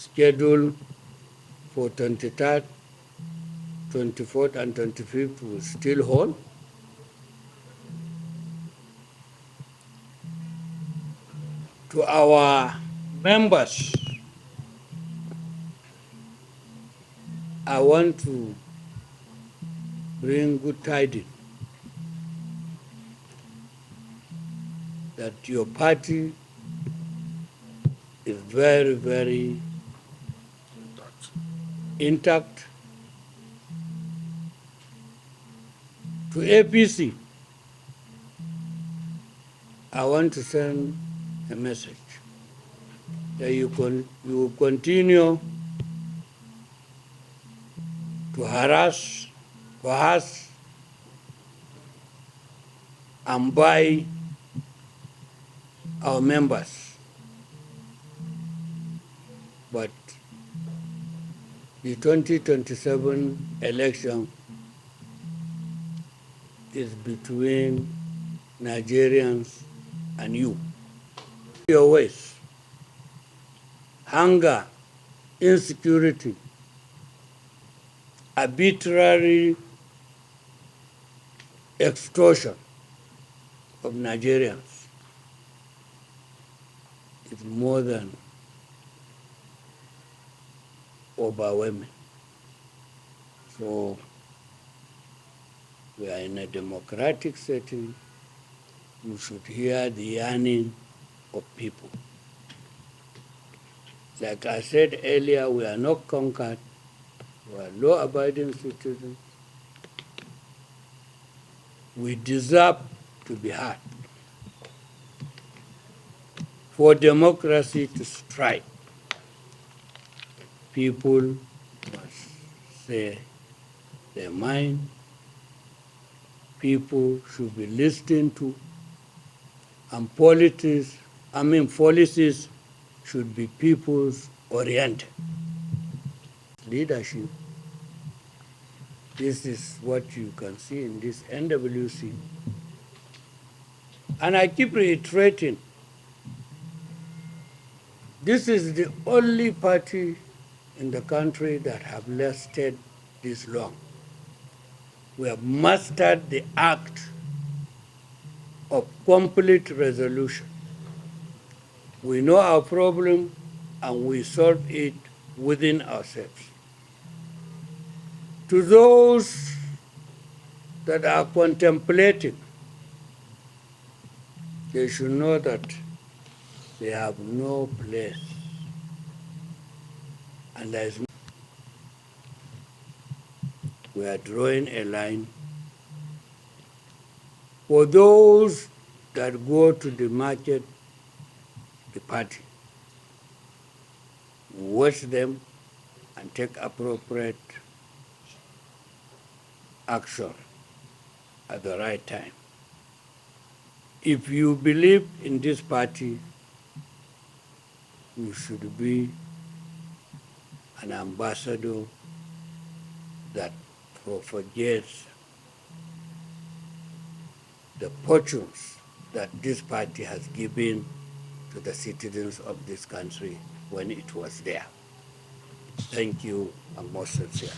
scheduled for 23rd, 24th, and 25th will still hold. To our members, I want to bring good tidings that your party is very, very intact. To APC, I want to send a message that you will continue to harass, coerce, and buy our members. But the 2027 election is between Nigerians and you. Your ways, hunger, insecurity, arbitrary extortion of Nigerians is more than overwhelming. So we are in a democratic setting. You should hear the yearning of people. Like I said earlier, we are not conquered. We are law-abiding citizens. We deserve to be heard. For democracy to strive, people must say their mind. People should be listened to, and policies should be people's oriented. Leadership. This is what you can see in this NWC. And I keep reiterating, this is the only party in the country that have lasted this long. We have mastered the act of complete resolution. We know our problem and we solve it within ourselves. To those that are contemplating, they should know that they have no place. And we are drawing a line for those that go to the market, the party. Watch them and take appropriate action at the right time. If you believe in this party, you should be an ambassador that forgets the fortunes that this party has given to the citizens of this country when it was there. Thank you, and most sincere.